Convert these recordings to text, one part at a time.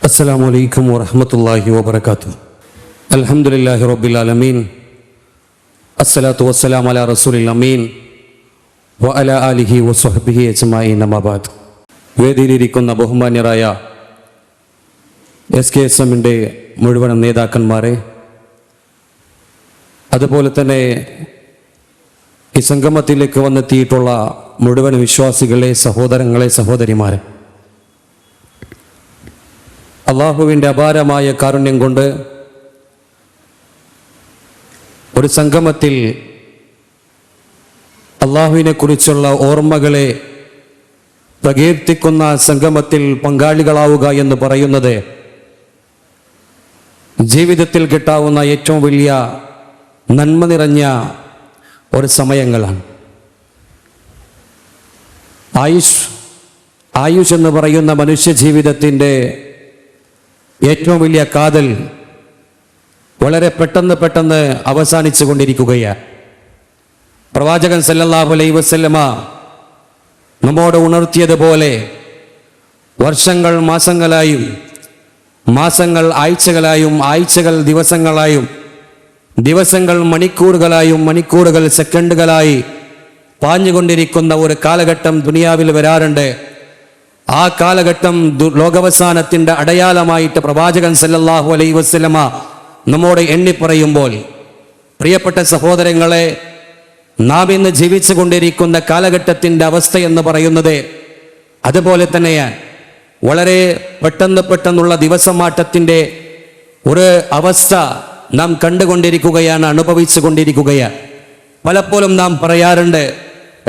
അസ്സലാമു അലൈക്കും വറഹ്മത്തുള്ളാഹി വബറകാതുഹു. അൽഹംദുലില്ലാഹി റബ്ബിൽ ആലമീൻ. അസ്സലാത്തു വസ്സലാമു അലാ റസൂലിൽ അമീൻ വഅലാ ആലിഹി വസ്വഹ്ബിഹി അജ്മഈൻ. അമ്മാ ബഅദ്. വേദിയിലിരിക്കുന്ന ബഹുമാന്യരായ SKSMന്റെ മുഴുവൻ നേതാക്കന്മാരെ, അതുപോലെ തന്നെ ഈ സംഗമത്തിലേക്ക് വന്നെത്തിയിട്ടുള്ള മുഴുവൻ വിശ്വാസികളെ, സഹോദരങ്ങളെ, സഹോദരിമാരെ, അള്ളാഹുവിൻ്റെ അപാരമായ കാരുണ്യം കൊണ്ട് ഒരു സംഗമത്തിൽ അള്ളാഹുവിനെ കുറിച്ചുള്ള ഓർമ്മകളെ പ്രകീർത്തിക്കുന്ന സംഗമത്തിൽ പങ്കാളികളാവുക എന്ന് പറയുന്നത് ജീവിതത്തിൽ കിട്ടാവുന്ന ഏറ്റവും വലിയ നന്മ നിറഞ്ഞ ഒരു സമയങ്ങളാണ്. ആയുഷ് എന്ന് പറയുന്ന മനുഷ്യ ജീവിതത്തിൻ്റെ ഏറ്റവും വലിയ കാതൽ വളരെ പെട്ടെന്ന് അവസാനിച്ചു കൊണ്ടിരിക്കുകയാണ്. പ്രവാചകൻ സല്ലല്ലാഹു അലൈഹി വസല്ലമ നമ്മോട് ഉണർത്തിയതുപോലെ വർഷങ്ങൾ മാസങ്ങളായും, മാസങ്ങൾ ആഴ്ചകളായും, ആഴ്ചകൾ ദിവസങ്ങളായും, ദിവസങ്ങൾ മണിക്കൂറുകളായും, മണിക്കൂറുകൾ സെക്കൻഡുകളായി പാഞ്ഞുകൊണ്ടിരിക്കുന്ന ഒരു കാലഘട്ടം ദുനിയാവിൽ വരാറുണ്ട്. ആ കാലഘട്ടം ലോകാവസാനത്തിൻ്റെ അടയാളമായിട്ട് പ്രവാചകൻ സല്ലല്ലാഹു അലൈഹി വസല്ലമ നമ്മോട് എണ്ണിപ്പറയുമ്പോൾ, പ്രിയപ്പെട്ട സഹോദരങ്ങളെ, നാം ഇന്ന് ജീവിച്ചു കൊണ്ടിരിക്കുന്ന കാലഘട്ടത്തിൻ്റെ അവസ്ഥ എന്ന് പറയുന്നത് അതുപോലെ തന്നെയാണ്. വളരെ പെട്ടെന്നുള്ള ദിവസമാറ്റത്തിൻ്റെ ഒരു അവസ്ഥ നാം കണ്ടുകൊണ്ടിരിക്കുകയാണ്, അനുഭവിച്ചു കൊണ്ടിരിക്കുകയാണ്. പലപ്പോഴും നാം പറയാറുണ്ട്,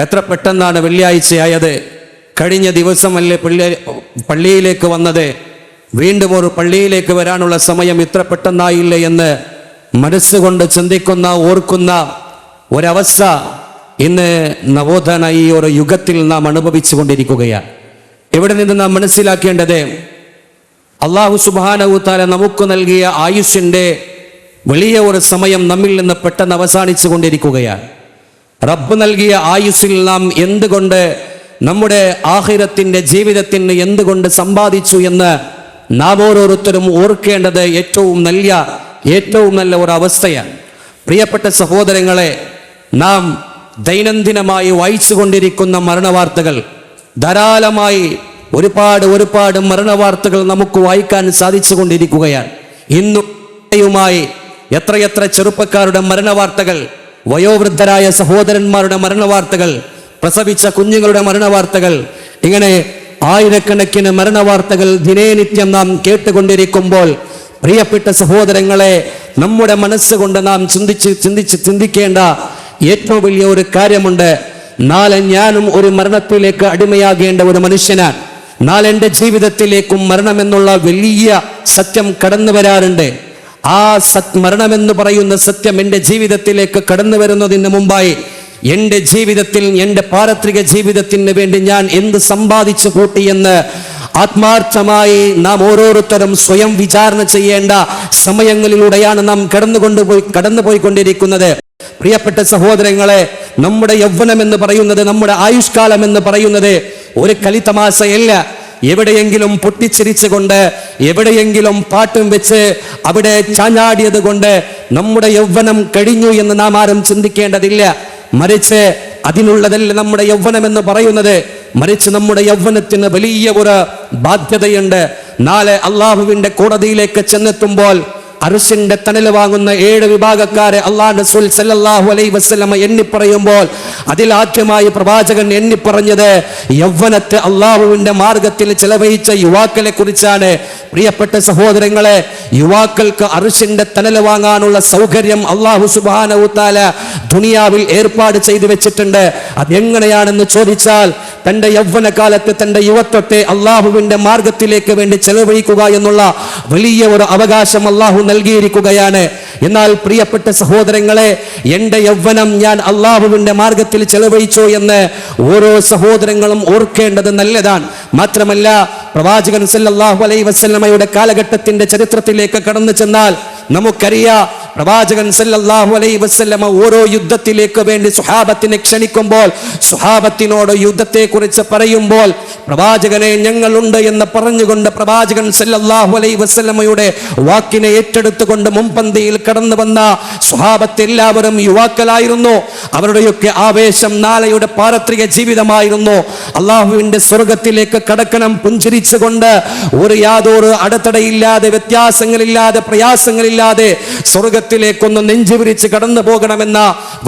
എത്ര പെട്ടെന്നാണ് വെള്ളിയാഴ്ചയായത്, കഴിഞ്ഞ ദിവസമല്ലേ പള്ളിയിലേക്ക് വന്നത്, വീണ്ടും ഒരു പള്ളിയിലേക്ക് വരാനുള്ള സമയം ഇത്ര പെട്ടെന്നായില്ലേ എന്ന് മനസ്സുകൊണ്ട് ചിന്തിക്കുന്ന, ഓർക്കുന്ന ഒരവസ്ഥ ഇന്ന് നവോത്ഥാന ഈ ഒരു യുഗത്തിൽ നാം അനുഭവിച്ചു കൊണ്ടിരിക്കുകയാണ്. ഇവിടെ നിന്ന് നാം മനസ്സിലാക്കേണ്ടത്, അല്ലാഹു സുബ്ഹാനഹു തആല നമുക്ക് നൽകിയ ആയുസ്സിൻ്റെ വലിയ ഒരു സമയം നമ്മിൽ നിന്ന് പെട്ടെന്ന് അവസാനിച്ചു കൊണ്ടിരിക്കുകയാണ്. റബ്ബ് നൽകിയ ആയുസ്സിൽ നാം എന്തുകൊണ്ട് നമ്മുടെ ആഖിറത്തിൻ്റെ ജീവിതത്തിന് എന്തുകൊണ്ട് സമ്പാദിച്ചു എന്ന് നാം ഓരോരുത്തരും ഓർക്കേണ്ടത് ഏറ്റവും നല്ല ഒരു അവസ്ഥയാണ്. പ്രിയപ്പെട്ട സഹോദരങ്ങളെ, നാം ദൈനംദിനമായി വായിച്ചു കൊണ്ടിരിക്കുന്ന മരണവാർത്തകൾ ധാരാളമായി, ഒരുപാട് മരണവാർത്തകൾ നമുക്ക് വായിക്കാൻ സാധിച്ചു കൊണ്ടിരിക്കുകയാണ്. ഇന്നുമായി എത്രയെത്ര ചെറുപ്പക്കാരുടെ മരണവാർത്തകൾ, വയോവൃദ്ധരായ സഹോദരന്മാരുടെ മരണവാർത്തകൾ, പ്രസവിച്ച കുഞ്ഞുങ്ങളുടെ മരണവാർത്തകൾ, ഇങ്ങനെ ആയിരക്കണക്കിന് മരണവാർത്തകൾ ദിനേനിത്യം നാം കേട്ടുകൊണ്ടിരിക്കുമ്പോൾ, പ്രിയപ്പെട്ട സഹോദരങ്ങളെ, നമ്മുടെ മനസ്സുകൊണ്ട് നാം ചിന്തിക്കേണ്ട ഏറ്റവും വലിയ ഒരു കാര്യമുണ്ട്. നാളെ ഞാനും ഒരു മരണത്തിലേക്ക് അടിമയാകേണ്ട ഒരു മനുഷ്യനാണ്. നാളെ എൻ്റെ ജീവിതത്തിലേക്കും മരണമെന്നുള്ള വലിയ സത്യം കടന്നു വരാറുണ്ട്. ആ മരണമെന്ന് പറയുന്ന സത്യം എൻ്റെ ജീവിതത്തിലേക്ക് കടന്നു വരുന്നതിന് മുമ്പായി എൻ്റെ ജീവിതത്തിൽ, എൻ്റെ പാരത്രിക ജീവിതത്തിന് വേണ്ടി ഞാൻ എന്ത് സമ്പാദിച്ചു കൂട്ടിയെന്ന് ആത്മാർത്ഥമായി നാം ഓരോരുത്തരും സ്വയം വിചാരണ ചെയ്യേണ്ട സമയങ്ങളിലൂടെയാണ് നാം കടന്നുപോയിക്കൊണ്ടിരിക്കുന്നത്. പ്രിയപ്പെട്ട സഹോദരങ്ങളെ, നമ്മുടെ യൗവനം എന്ന് പറയുന്നത്, നമ്മുടെ ആയുഷ്കാലം എന്ന് പറയുന്നത് ഒരു കളിതമാശയല്ല. എവിടെയെങ്കിലും പൊട്ടിച്ചിരിച്ചുകൊണ്ട്, എവിടെയെങ്കിലും പാട്ടും വെച്ച് അവിടെ ചാഞ്ഞാടിയത് കൊണ്ട് നമ്മുടെ യൗവനം കഴിഞ്ഞു എന്ന് നാം ആരും ചിന്തിക്കേണ്ടതില്ല. മറിച്ച് അതിനുള്ളതല്ല നമ്മുടെ യൗവനം എന്ന് പറയുന്നത്. മറിച്ച് നമ്മുടെ യൗവനത്തിന് വലിയ ഒരു ബാധ്യതയുണ്ട്. നാളെ അള്ളാഹുവിൻ്റെ കോടതിയിലേക്ക് ചെന്നെത്തുമ്പോൾ അർശിന്റെ തണൽ വാങ്ങുന്ന 7 വിഭാഗക്കാരെ അല്ലാഹു റസൂൽ സല്ലല്ലാഹു അലൈഹി വസല്ലമ എണ്ണിപ്പറയുമ്പോൾ അതിൽ ആദ്യമായി പ്രവാചകൻ എണ്ണിപ്പറഞ്ഞത് യൗവനത്തെ അള്ളാഹുവിൻ്റെ മാർഗത്തിൽ ചെലവഴിച്ച യുവാക്കളെ കുറിച്ചാണ്. പ്രിയപ്പെട്ട സഹോദരങ്ങളെ, യുവാക്കൾക്ക് അർശിന്റെ തണൽ വാങ്ങാനുള്ള സൗകര്യം അല്ലാഹു സുബ്ഹാനഹു തആല ദുനിയാവിൽ ഏർപ്പാട് ചെയ്തു വെച്ചിട്ടുണ്ട്. അതെങ്ങനെയാണെന്ന് ചോദിച്ചാൽ, തൻ്റെ യൗവനകാലത്ത്, തൻ്റെ യുവത്വത്തെ അള്ളാഹുവിൻ്റെ മാർഗത്തിലേക്ക് വേണ്ടി ചെലവഴിക്കുക എന്നുള്ള വലിയ ഒരു അവകാശം അള്ളാഹു നൽകിയിരിക്കുകയാണ്. എന്നാൽ പ്രിയപ്പെട്ട സഹോദരങ്ങളെ, എൻ്റെ യൗവനം ഞാൻ അള്ളാഹുവിൻ്റെ മാർഗത്തിൽ ചെലവഴിച്ചോ എന്ന് ഓരോ സഹോദരങ്ങളും ഓർക്കേണ്ടത് നല്ലതാണ്. മാത്രമല്ല, പ്രവാചകൻ സല്ലല്ലാഹു അലൈഹി വസല്ലമയുടെ കാലഘട്ടത്തിൻ്റെ ചരിത്രത്തിലേക്ക് കടന്നു ചെന്നാൽ നമുക്കറിയാം, പ്രവാചകൻ സല്ലല്ലാഹു അലൈഹി വസല്ലമ ഓരോ യുദ്ധത്തിലേക്ക് വേണ്ടി സ്വഹാബത്തിനെ ക്ഷണിക്കുമ്പോൾ, സ്വഹാബത്തിനോട് യുദ്ധത്തെക്കുറിച്ച് പറയുമ്പോൾ, പ്രവാചകനെ ഞങ്ങളുണ്ട് എന്ന് പറഞ്ഞുകൊണ്ട് പ്രവാചകൻ സല്ലല്ലാഹു അലൈഹി വസല്ലമയുടെ വാക്കിനെ ഏറ്റെടുത്തുകൊണ്ട് മുൻപന്തിയിൽ കടന്നു വന്ന സ്വഹാബത്ത് എല്ലാവരും യുവാക്കളായിരുന്നു. അവരുടെയൊക്കെ ആവേശം നാളെയുടെ പാരത്രിക ജീവിതമായിരുന്നു. അള്ളാഹുവിന്റെ സ്വർഗത്തിലേക്ക് കടക്കണം പുഞ്ചിരിച്ചുകൊണ്ട്, യാതൊരു അടത്തടയില്ലാതെ, വ്യത്യാസങ്ങളില്ലാതെ, പ്രയാസങ്ങളില്ലാതെ സ്വർഗത്തിലേക്കൊന്ന് നെഞ്ചുവിരിച്ച് കടന്നു പോകണമെന്ന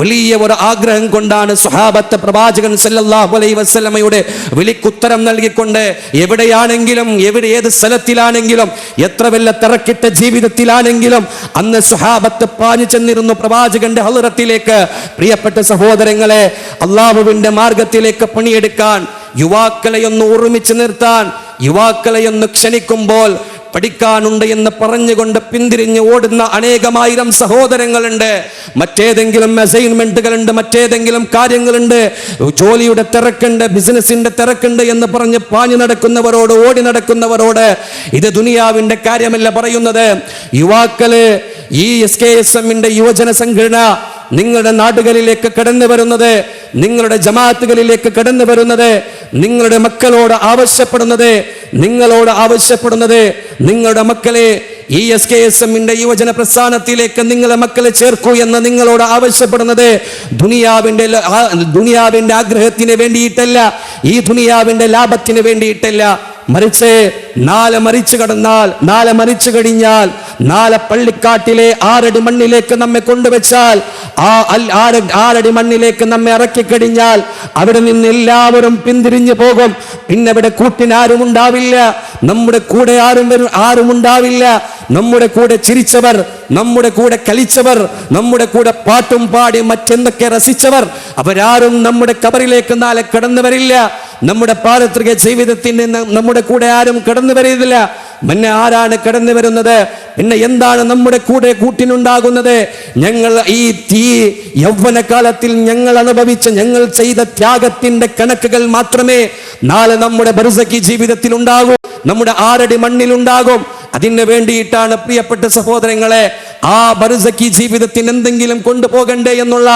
വലിയ ഒരു ആഗ്രഹം കൊണ്ടാണ് സ്വഹാബത്ത് പ്രവാചകൻ സല്ലല്ലാഹു അലൈഹി വസല്ലമയുടെ വിളിക്കുത്തരം നൽകിക്കൊണ്ട് എവിടെയാണെങ്കിലും, ഏത് സ്ഥലത്തിലാണെങ്കിലും, എത്ര വല്ല തിരക്കിട്ട ജീവിതത്തിലാണെങ്കിലും അന്ന് സ്വഹാബത്ത് പാഞ്ഞു ചെന്നിരുന്നു പ്രവാചകന്റെ ഹളറത്തിലേക്ക്. പ്രിയപ്പെട്ട സഹോദരങ്ങളെ, അള്ളാഹുവിന്റെ മാർഗത്തിലേക്ക് പണിയെടുക്കാൻ, യുവാക്കളെയൊന്ന് ഒരുമിച്ച് നിർത്താൻ, യുവാക്കളെയൊന്ന് ക്ഷണിക്കുമ്പോൾ പഠിക്കാനുണ്ട് എന്ന് പറഞ്ഞുകൊണ്ട് പിന്തിരിഞ്ഞ് ഓടുന്ന അനേകമായിരം സഹോദരങ്ങളുണ്ട്. മറ്റേതെങ്കിലും അസൈൻമെന്റുകളുണ്ട്, മറ്റേതെങ്കിലും കാര്യങ്ങളുണ്ട്, ജോലിയുടെ തിരക്കുണ്ട്, ബിസിനസിന്റെ തിരക്കുണ്ട് എന്ന് പറഞ്ഞ് പാഞ്ഞു നടക്കുന്നവരോട്, ഓടി നടക്കുന്നവരോട് ഇത് ദുനിയാവിന്റെ കാര്യമല്ല പറയുന്നത്. യുവാക്കള്, ഈ SKSM-ന്റെ യുവജന സംഘടന നിങ്ങളുടെ നാടുകളിലേക്ക് കടന്നു വരുന്നത്, നിങ്ങളുടെ ജമാഅത്തുകളിലേക്ക് കടന്നു വരുന്നത്, നിങ്ങളുടെ മക്കളോട് ആവശ്യപ്പെടുന്നത്, നിങ്ങളുടെ മക്കളെ ഈ SKSM-ന്റെ യുവജന പ്രസ്ഥാനത്തിലേക്ക് നിങ്ങളെ മക്കളെ ചേർക്കൂ എന്ന് നിങ്ങളോട് ആവശ്യപ്പെടുന്നത് ദുനിയാവിന്റെ ആഗ്രഹത്തിന് വേണ്ടിയിട്ടല്ല, ഈ ദുനിയാവിന്റെ ലാഭത്തിന് വേണ്ടിയിട്ടല്ല. മറിച്ച് നാളെ മരിച്ചു കഴിഞ്ഞാൽ, നാളെ പള്ളിക്കാട്ടിലെ 6 അടി മണ്ണിലേക്ക് നമ്മെ കൊണ്ടുവച്ചാൽ, ആ 6 അടി മണ്ണിലേക്ക് നമ്മെ ഇറക്കിക്കഴിഞ്ഞാൽ അവിടെ നിന്ന് എല്ലാവരും പിന്തിരിഞ്ഞു പോകും. പിന്നെ അവിടെ കൂട്ടിനാരും ഉണ്ടാവില്ല, നമ്മുടെ കൂടെ ആരും ഉണ്ടാവില്ല. നമ്മുടെ കൂടെ ചിരിച്ചവർ, നമ്മുടെ കൂടെ കളിച്ചവർ, നമ്മുടെ കൂടെ പാട്ടും പാടി മറ്റെന്തൊക്കെ രസിച്ചവർ, അവരാരും നമ്മുടെ കബറിലേക്ക് നാളെ കടന്നു വരില്ല. നമ്മുടെ പാരത്രിക ജീവിതത്തിന് നമ്മുടെ കൂടെ ആരും കടന്നു വരില്ല. പിന്നെ ആരാണ് കടന്നു വരുന്നത്? പിന്നെ എന്താണ് നമ്മുടെ കൂടെ കൂട്ടിനുണ്ടാകുന്നത്? ഞങ്ങൾ ഈ യൗവനകാലത്തിൽ ഞങ്ങൾ ചെയ്ത ത്യാഗത്തിന്റെ കണക്കുകൾ മാത്രമേ നാളെ നമ്മുടെ ബർസഖി ജീവിതത്തിൽ ഉണ്ടാകൂ, നമ്മുടെ 6 അടി മണ്ണിലുണ്ടാകും. അതിന് വേണ്ടിയിട്ടാണ് പ്രിയപ്പെട്ട സഹോദരങ്ങളെ, ആ ബർസഖി ജീവിതത്തിന് എന്തെങ്കിലും കൊണ്ടുപോകണ്ടേ എന്നുള്ള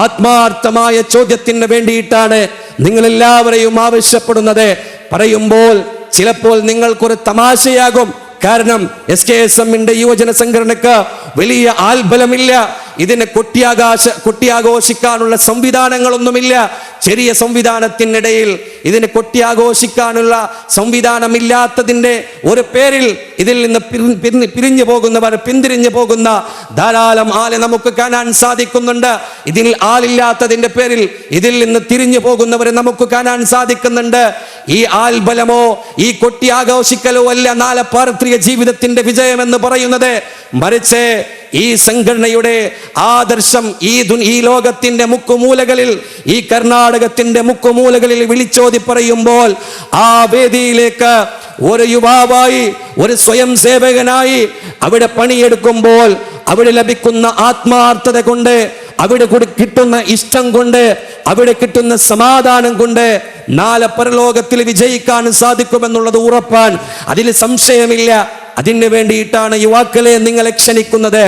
ആത്മാർത്ഥമായ ചോദ്യത്തിന് വേണ്ടിയിട്ടാണ് നിങ്ങൾ എല്ലാവരെയും ആവശ്യപ്പെടുന്നത്. പറയുമ്പോൾ ചിലപ്പോൾ നിങ്ങൾക്കൊരു തമാശയാകും. കാരണം SKSM-ന്റെ യുവജന സംഘടനക്ക് വലിയ ആൽബലമില്ല, ഇതിനെ കൊട്ടിയാഘോഷിക്കാനുള്ള സംവിധാനങ്ങളൊന്നുമില്ല. ചെറിയ സംവിധാനത്തിനിടയിൽ ഇതിനെ കൊട്ടിയാഘോഷിക്കാനുള്ള സംവിധാനമില്ലാത്തതിന്റെ ഒരു പേരിൽ ഇതിൽ നിന്ന് പിന്തിരിഞ്ഞു പോകുന്ന ധാരാളം ആളെ നമുക്ക് കാണാൻ സാധിക്കുന്നുണ്ട്. ഇതിൽ ആളില്ലാത്തതിന്റെ പേരിൽ ഇതിൽ നിന്ന് തിരിഞ്ഞു പോകുന്നവരെ നമുക്ക് കാണാൻ സാധിക്കുന്നുണ്ട്. ഈ ആൽബലമോ ഈ കൊട്ടിയാഘോഷിക്കലോ അല്ല നാളെ പാരത്രിക ജീവിതത്തിന്റെ വിജയം എന്ന് പറയുന്നത്. മറിച്ച് ഈ സംഘടനയുടെ ആദർശം ഈ ലോകത്തിന്റെ മുക്കുമൂലകളിൽ, ഈ കർണാടകത്തിന്റെ മുക്കുമൂലകളിൽ വിളിച്ചോതി പറയുമ്പോൾ, ആ വേദിയിലേക്ക് ഒരു യുവാവായി, ഒരു സ്വയം സേവകനായി അവിടെ പണിയെടുക്കുമ്പോൾ അവിടെ ലഭിക്കുന്ന ആത്മാർത്ഥത കൊണ്ട്, അവിടെ കിട്ടുന്ന ഇഷ്ടം കൊണ്ട്, അവിടെ കിട്ടുന്ന സമാധാനം കൊണ്ട് നാളെ പരലോകത്തിൽ വിജയിക്കാൻ സാധിക്കുമെന്നുള്ളത് ഉറപ്പാൻ, അതിൽ സംശയമില്ല. അതിന് വേണ്ടിയിട്ടാണ് യുവാക്കളെ നിങ്ങളെ ക്ഷണിക്കുന്നത്.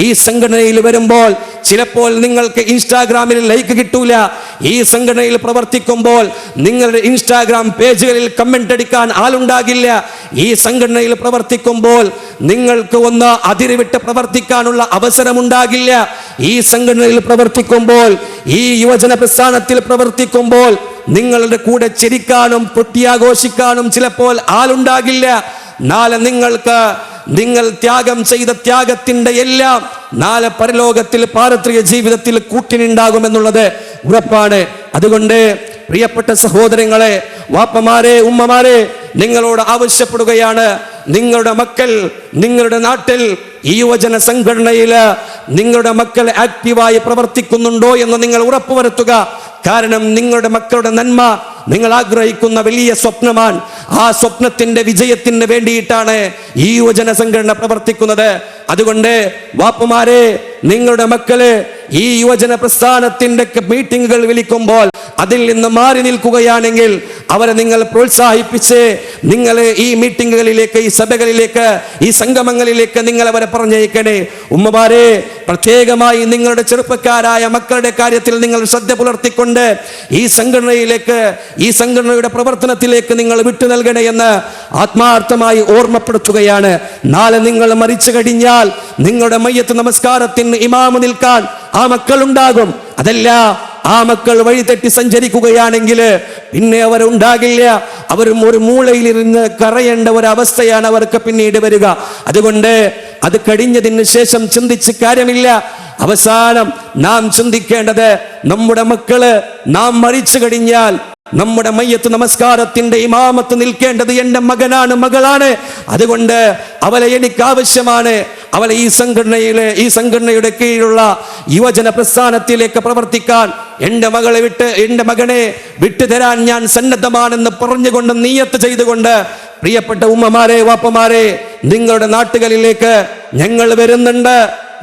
ഈ സംഘടനയിൽ വരുമ്പോൾ ചിലപ്പോൾ നിങ്ങൾക്ക് ഇൻസ്റ്റാഗ്രാമിൽ ലൈക്ക് കിട്ടൂല. ഈ സംഘടനയിൽ പ്രവർത്തിക്കുമ്പോൾ നിങ്ങളുടെ ഇൻസ്റ്റാഗ്രാം പേജുകളിൽ കമന്റ് അടിക്കാൻ ആളുണ്ടാകില്ല. ഈ സംഘടനയിൽ പ്രവർത്തിക്കുമ്പോൾ നിങ്ങൾക്ക് ഒന്ന് അതിരുവിട്ട് പ്രവർത്തിക്കാനുള്ള അവസരമുണ്ടാകില്ല. ഈ സംഘടനയിൽ പ്രവർത്തിക്കുമ്പോൾ, ഈ യുവജന പ്രസ്ഥാനത്തിൽ പ്രവർത്തിക്കുമ്പോൾ നിങ്ങളുടെ കൂടെ ചിരിക്കാനും പൊട്ടിയാഘോഷിക്കാനും ചിലപ്പോൾ ആളുണ്ടാകില്ല. നാളെ നിങ്ങൾ ത്യാഗം ചെയ്ത ത്യാഗത്തിന്റെ എല്ലാം നാളെ പരലോകത്തിൽ പാരത്രിക ജീവിതത്തിൽ കൂട്ടിനുണ്ടാകുമെന്നുള്ളത് ഉറപ്പാണ്. അതുകൊണ്ട് പ്രിയപ്പെട്ട സഹോദരങ്ങളെ, വാപ്പമാരെ, ഉമ്മമാരെ, നിങ്ങളോട് ആവശ്യപ്പെടുകയാണ്, നിങ്ങളുടെ മക്കൾ നിങ്ങളുടെ നാട്ടിൽ ഈ യുവജന സംഘടനയില് നിങ്ങളുടെ മക്കൾ ആക്റ്റീവായി പ്രവർത്തിക്കുന്നുണ്ടോ എന്ന് നിങ്ങൾ ഉറപ്പുവരുത്തുക. കാരണം നിങ്ങളുടെ മക്കളുടെ നന്മ നിങ്ങൾ ആഗ്രഹിക്കുന്ന വലിയ സ്വപ്നമാണ്. ആ സ്വപ്നത്തിന്റെ വിജയത്തിന് വേണ്ടിയിട്ടാണ് ഈ യുവജന സംഘടന പ്രവർത്തിക്കുന്നത്. അതുകൊണ്ട് വാപ്പമാരെ, നിങ്ങളുടെ മക്കള് ഈ യുവജന പ്രസ്ഥാനത്തിന്റെ മീറ്റിങ്ങുകൾ വിളിക്കുമ്പോൾ അതിൽ നിന്ന് മാറി നിൽക്കുകയാണെങ്കിൽ, അവരെ നിങ്ങൾ പ്രോത്സാഹിപ്പിച്ച് നിങ്ങൾ ഈ മീറ്റിങ്ങുകളിലേക്ക്, ഈ സഭകളിലേക്ക്, ഈ സംഗമങ്ങളിലേക്ക് നിങ്ങൾ അവരെ പറഞ്ഞയക്കണേ. ഉമ്മമാരെ, പ്രത്യേകമായി നിങ്ങളുടെ ചെറുപ്പക്കാരായ മക്കളുടെ കാര്യത്തിൽ നിങ്ങൾ ശ്രദ്ധ പുലർത്തിക്കൊണ്ട് ഈ സംഘടനയിലേക്ക്, ഈ സംഘടനയുടെ പ്രവർത്തനത്തിലേക്ക് നിങ്ങൾ വിട്ടു നൽകണേ എന്ന് ആത്മാർത്ഥമായി ഓർമ്മപ്പെടുത്തുകയാണ്. നാളെ നിങ്ങൾ മരിച്ചു കഴിഞ്ഞാൽ നിങ്ങളുടെ മയ്യത്ത് നമസ്കാരത്തിന് ഇമാമ് നിൽക്കാൻ ആ മക്കളുണ്ടാകും. അതല്ല, ആ മക്കൾ വഴിതെറ്റി സഞ്ചരിക്കുകയാണെങ്കിൽ പിന്നെ അവരുണ്ടാകില്ല. അവരും ഒരു മൂലയിലിരുന്ന് കരയേണ്ട ഒരവസ്ഥയാണ് അവർക്ക് പിന്നീട് വരിക. അതുകൊണ്ട് അത് കഴിഞ്ഞതിന് ശേഷം ചിന്തിച്ച് കാര്യമില്ല. അവസാനം നാം ചിന്തിക്കേണ്ടത്, നമ്മുടെ മക്കള് നാം മരിച്ചു കഴിഞ്ഞാൽ നമ്മുടെ മയ്യത്ത് നമസ്കാരത്തിന്റെ ഇമാമത്ത് നിൽക്കേണ്ടത് എൻ്റെ മകനാണ്, മകളാണ്. അതുകൊണ്ട് അവളെ എനിക്ക് ആവശ്യമാണ്. അവളെ ഈ സംഘടനയുടെ കീഴിലുള്ള യുവജന പ്രസ്ഥാനത്തിലേക്ക് പ്രവർത്തിക്കാൻ എൻ്റെ മകനെ വിട്ടുതരാൻ ഞാൻ സന്നദ്ധമാണെന്ന് പറഞ്ഞുകൊണ്ട് നിയ്യത്ത് ചെയ്തുകൊണ്ട്, പ്രിയപ്പെട്ട ഉമ്മമാരെ, വാപ്പമാരെ, നിങ്ങളുടെ നാട്ടുകളിലേക്ക് ഞങ്ങൾ വരുന്നുണ്ട്.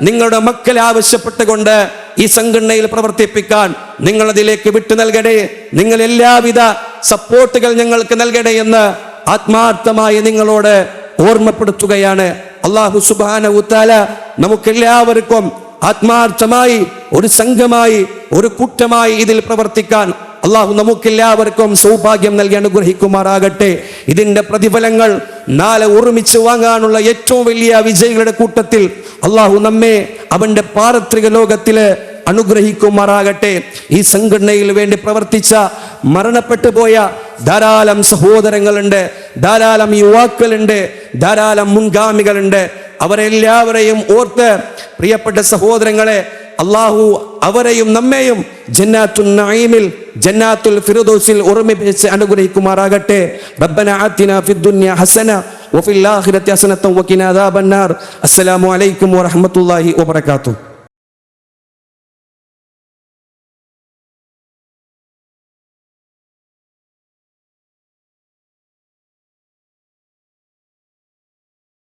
നിങ്ങളുടെ മക്കളെ ആവശ്യപ്പെട്ടുകൊണ്ട് ഈ സംഘടനയിൽ പ്രവർത്തിപ്പിക്കാൻ നിങ്ങൾ അതിലേക്ക് വിട്ടു നൽകണേ. നിങ്ങൾ എല്ലാവിധ സപ്പോർട്ടുകൾ ഞങ്ങൾക്ക് നൽകണേ എന്ന് ആത്മാർത്ഥമായി നിങ്ങളോട് ഓർമ്മപ്പെടുത്തുകയാണ്. അല്ലാഹു സുബ്ഹാനഹു തആല നമുക്കെല്ലാവർക്കും ആത്മാർത്ഥമായി ഒരു സംഘമായി, ഒരു കൂട്ടമായി ഇതിൽ പ്രവർത്തിക്കാൻ അള്ളാഹു നമുക്കെല്ലാവർക്കും സൗഭാഗ്യം നൽകി അനുഗ്രഹിക്കുമാറാകട്ടെ. ഇതിന്റെ പ്രതിഫലങ്ങൾ നാളെ ഒരുമിച്ച് വാങ്ങാനുള്ള ഏറ്റവും വലിയ വിജയികളുടെ കൂട്ടത്തിൽ അള്ളാഹു നമ്മെ അവന്റെ പാരത്രിക ലോകത്തില് അനുഗ്രഹിക്കുമാറാകട്ടെ. ഈ സംഘടനയിൽ വേണ്ടി പ്രവർത്തിച്ച മരണപ്പെട്ടു പോയ ധാരാളം സഹോദരങ്ങളുണ്ട്, ധാരാളം യുവാക്കളുണ്ട്, ധാരാളം മുൻഗാമികളുണ്ട്. അവരെല്ലാവരെയും ഓർത്ത് പ്രിയപ്പെട്ട സഹോദരങ്ങളെ, അള്ളാഹു അവരെയും നമ്മെയും ജന്നാത്തുൽ നഈമിൽ, ജന്നാത്തുൽ ഫിർദൗസിൽ ഓർമ്മിപ്പിച്ച് അനുഗ്രഹിക്കുമാറാകട്ടെ. റബ്ബന ആതിനാ ഫിദ്ദുനിയ ഹസന വഫിൽ ആഖിറതി ഹസനത വഖിനാ അദാബന്നാർ. അസ്സലാമു അലൈക്കും വറഹ്മത്തുള്ളാഹി വബറകാതുഹു.